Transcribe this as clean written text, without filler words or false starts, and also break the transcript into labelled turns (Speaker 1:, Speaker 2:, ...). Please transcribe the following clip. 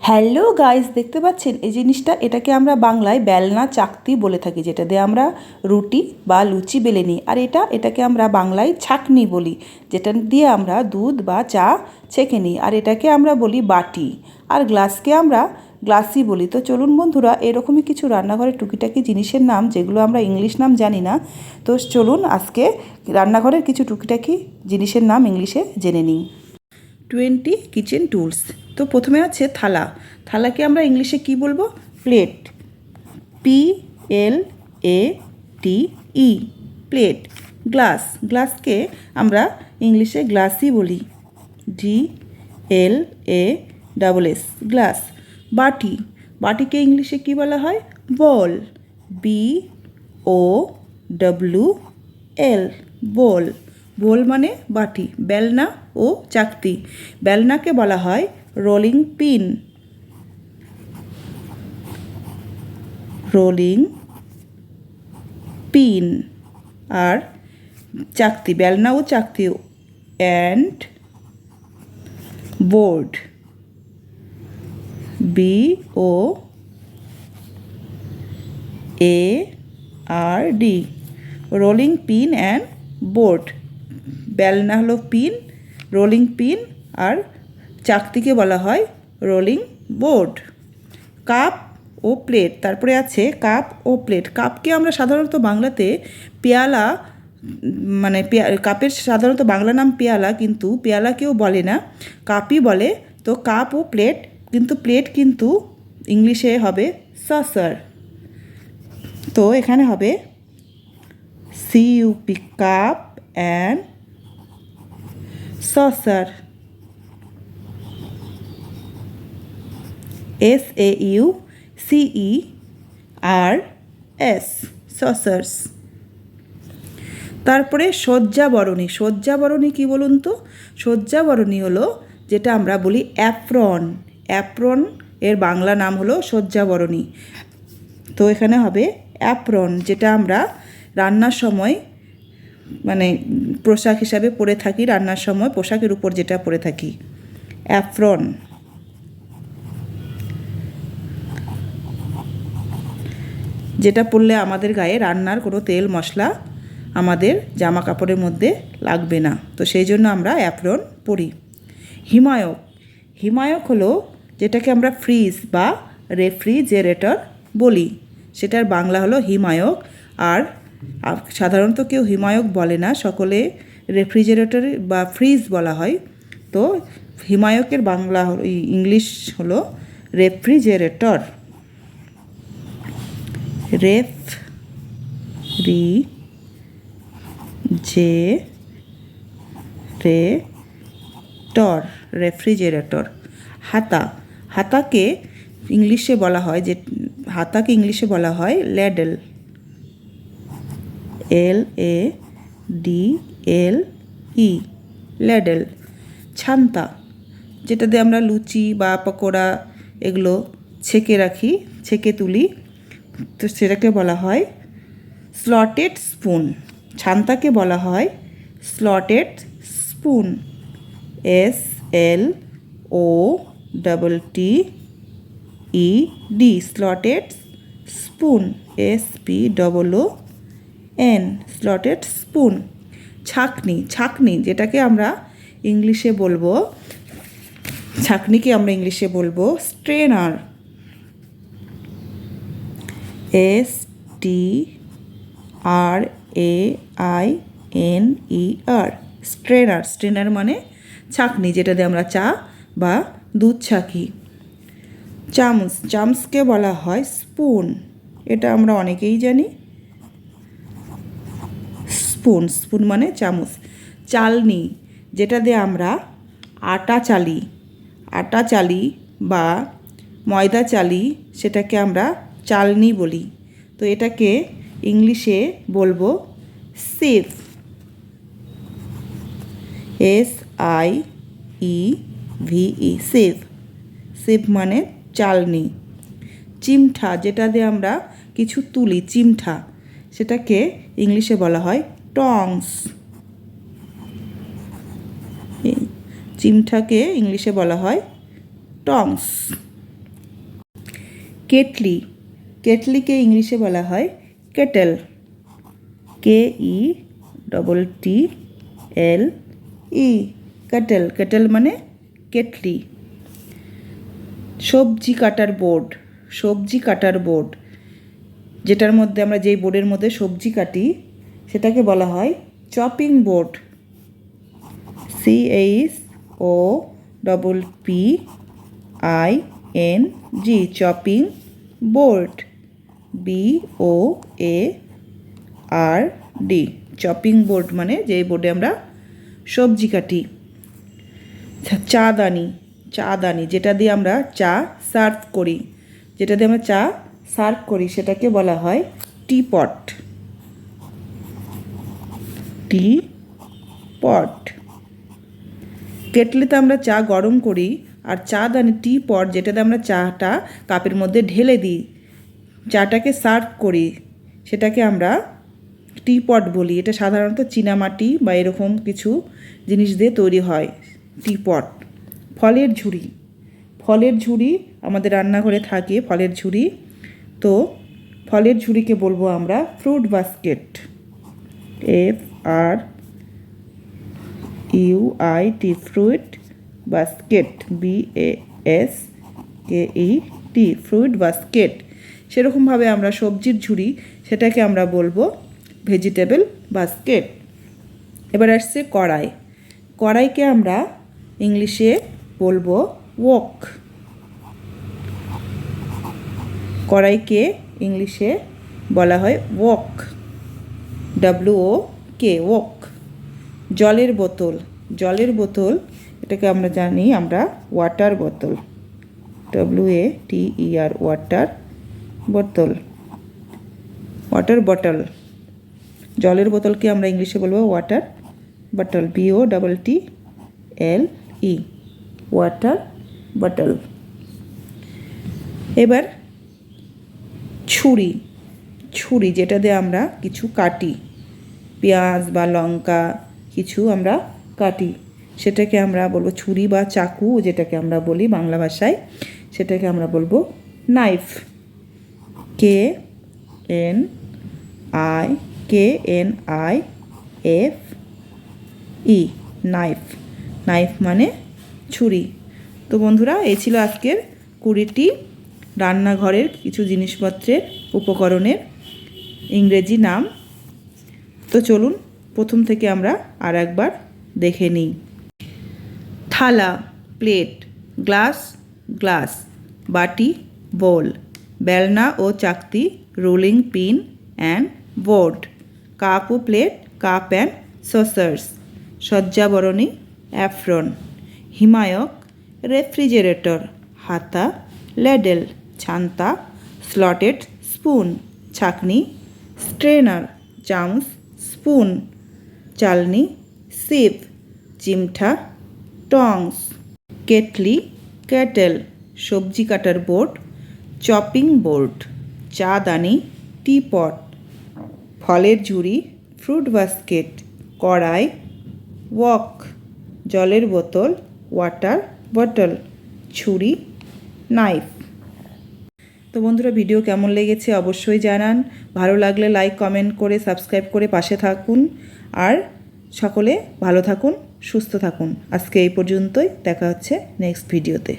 Speaker 1: Hello guys, দেখতে পাচ্ছেন এই জিনিসটা? এটাকে আমরা বাংলায় বেলনা চাকতি বলে থাকি, যেটা দিয়ে আমরা রুটি বা লুচি বেলে নিই। আর এটাকে আমরা বাংলায় ছাঁকনি বলি, যেটা দিয়ে আমরা দুধ বা চা ছেঁকে নিই। আর এটাকে আমরা বলি বাটি, আর গ্লাসকে আমরা গ্লাসই বলি। তো চলুন বন্ধুরা, এরকমই কিছু রান্নাঘরের টুকিটাকি জিনিসের নাম, যেগুলো আমরা ইংলিশ নাম জানি না, তো চলুন আজকে রান্নাঘরের কিছু টুকিটাকি জিনিসের নাম ইংলিশে জেনে নিই। 20 কিচেন টুলস। তো প্রথমে আছে থালা। থালাকে আমরা ইংলিশে কি বলবো? প্লেট। PLATE, plate. গ্লাস, গ্লাসকে আমরা ইংলিশে গ্লাসই বলি। GLASS, glass. বাটি, বাটিকে ইংলিশে কি বলা হয়? বল। BOWL, বোল। বোল মানে বাটি। বেলনা ও চাকতি, বেলনাকে বলা হয় রোলিং পিন। Rolling pin. আর চাকতি, বেলনা ও চাকতি and board. BOARD, rolling pin and board. বেলনা হলো পিন, রোলিং পিন, আর চাকতিকে বলা হয় রোলিং বোর্ড। কাপ ও প্লেট, তারপরে আছে কাপ ও প্লেট। কাপকে আমরা সাধারণত বাংলাতে পেয়ালা, মানে কাপের সাধারণত বাংলা নাম পেয়ালা, কিন্তু পেয়ালা কেউ বলে না, কাপই বলে। তো কাপ ও প্লেট, কিন্তু প্লেট কিন্তু ইংলিশে হবে সসার। তো এখানে হবে CUP, cup and saucer. SAUCERS, সসার্স। তারপরে শয্যাবরণী। শয্যাবরণী কি বলুন তো? শয্যাবরণী হলো যেটা আমরা বলি অ্যাপ্রন। অ্যাপ্রন এর বাংলা নাম হলো শয্যাবরণী। তো এখানে হবে অ্যাপ্রন, যেটা আমরা রান্নার সময় মানে পোশাক হিসাবে পরে থাকি, রান্নার সময় পোশাকের উপর যেটা পরে থাকি, অ্যাপ্রন। যেটা পরলে আমাদের গায়ে রান্নার কোনো তেল মশলা আমাদের জামা কাপড়ের মধ্যে লাগবে না, তো সেই জন্য আমরা অ্যাপ্রন পরি। হিমায়ক। হিমায়ক হলো যেটাকে আমরা ফ্রিজ বা রেফ্রিজারেটর বলি, সেটার বাংলা হলো হিমায়ক। আর সাধারণত কেউ হিমায়ক বলে না, সকলে রেফ্রিজারেটর বা ফ্রিজ বলা হয়। তো হিমায়কের বাংলা ইংলিশ হলো রেফ্রিজারেটর। রেফ্রিজারেটর। হাতা। হাতাকে ইংলিশে বলা হয় ল্যাডেল। LADLE, ল্যাডেল। ছান্তা, যেটা দিয়ে আমরা লুচি বা পকোড়া এগুলো ছেঁকে তুলি, তো সেটাকে বলা হয় স্লটেড স্পুন। ছান্তাকে বলা হয় slotted spoon. SLOTTED, slotted spoon. SPOON, slotted spoon. ছাঁকনি। ছাঁকনি যেটাকে আমরা ইংলিশে বলবো, ছাঁকনিকে আমরা ইংলিশে বলবো স্ট্রেনার। STRAINER, strainer. স্ট্রেনার মানে ছাঁকনি, যেটা দিয়ে আমরা চা বা দুধ ছাঁকি। চামচ। চামচকে বলা হয় স্পুন, এটা আমরা অনেকেই জানি। স্পুন, স্পুন মানে চামচ। চালনি, যেটা দিয়ে আমরা আটা চালি বা ময়দা চালি, সেটাকে আমরা চালনি বলি। তো এটাকে ইংলিশে বলবো সিভ। SIEVE, সিভ। সিভ মানে চালনি। চিমঠা, যেটা দিয়ে আমরা কিছু তুলি, চিমঠা, সেটাকে ইংলিশে বলা হয় টংস। চিমঠাকে ইংলিশে বলা হয় টংস। কেটলি, কেটলিকে ইংলিশে বলা হয় কেটেল, KETTLE, কেটেল, কেটেল মানে কেটলি। সবজি কাটার বোর্ড, সবজি কাটার বোর্ড, যেটার মধ্যে আমরা যেই বোর্ডের মধ্যে সবজি কাটি সেটাকে বলা হয় chopping board, CHOPPING, chopping board, BOARD, chopping board মানে যেই বোর্ডে আমরা সবজি কাটি। চাদানি, চাদানি যেটা দিয়ে আমরা চা সার্ভ করি, যেটা দিয়ে আমরা চা সার্ভ করি সেটাকে বলা হয় টিপট, টিপট। কেটলিতে আমরা চা গরম করি, আর চাদানি টিপট যেটাতে আমরা চাটা কাপের মধ্যে ঢেলে দিই, চাটাকে সার্ভ করি, সেটাকে আমরা টিপট বলি। এটা সাধারণত চীনামাটি বা এরকম কিছু জিনিস দিয়ে তৈরি হয় টিপট। ফলের ঝুড়ি, ফলের ঝুড়ি আমাদের রান্নাঘরে থাকে ফলের ঝুড়ি, তো ফলের ঝুড়িকে বলবো আমরা fruit basket, FRUIT, fruit basket, BASKET, fruit basket. সেরকমভাবে আমরা সবজির ঝুড়ি সেটাকে আমরা বলবো ভেজিটেবল বাস্কেট। এবার আসছে কড়াই, কড়াইকে আমরা ইংলিশে বলবো ওয়ক, কড়াইকে ইংলিশে বলা হয় ওয়ক, WOK, ওয়ক। জলের বোতল, জলের বোতল এটাকে আমরা জানি আমরা ওয়াটার বোতল, WATER, ওয়াটার বোতল, ওয়াটার বটল। জলের বোতলকে আমরা ইংলিশে বলবো water bottle, BOTTLE, water bottle. এবার ছুরি, ছুরি যেটা দিয়ে আমরা কিছু কাটি, পেঁয়াজ বা লঙ্কা কিছু আমরা কাটি, সেটাকে আমরা বলবো ছুরি বা চাকু, যেটাকে আমরা বলি বাংলা ভাষায়, সেটাকে আমরা বলবো নাইফ, KNIFE, নাইফ, নাইফ মানে ছুরি। তো বন্ধুরা, এই ছিল আজকের 20টি রান্নাঘরের কিছু জিনিসপত্রের উপকরণের ইংরেজি নাম। তো চলুন প্রথম থেকে আমরা আর একবার দেখে নিই। থালা, প্লেট, গ্লাস, গ্লাস, বাটি, বোল, বেলনা ও চাকতি, rolling pin and board, cup ও প্লেট, কাপ অ্যান্ড সসার্স, সজ্জাবরণী, অ্যাফ্রন, হিমায়ক, রেফ্রিজারেটর, হাতা, লেডেল, ছান্তা, স্লটেড স্পুন, ছাঁকনি, স্ট্রেনার, চামচ, স্পুন, চালনি, সিপ, চিমটা, টংস, কেটলি, কেটেল, সবজি কাটার বোর্ড, চপিং বোর্ড, চাদানি, টিপট, ফলের ঝুড়ি, ফ্রুট বাস্কেট, কড়াই, ওয়ক, জলের বোতল, ওয়াটার বটল, ছুরি, নাইফ। তো বন্ধুরা, ভিডিও কেমন লেগেছে অবশ্যই জানান। ভালো লাগলে লাইক কমেন্ট করে সাবস্ক্রাইব করে পাশে থাকুন, আর সকলে ভালো থাকুন, সুস্থ থাকুন। আজকে এই পর্যন্তই, দেখা হচ্ছে নেক্সট ভিডিওতে।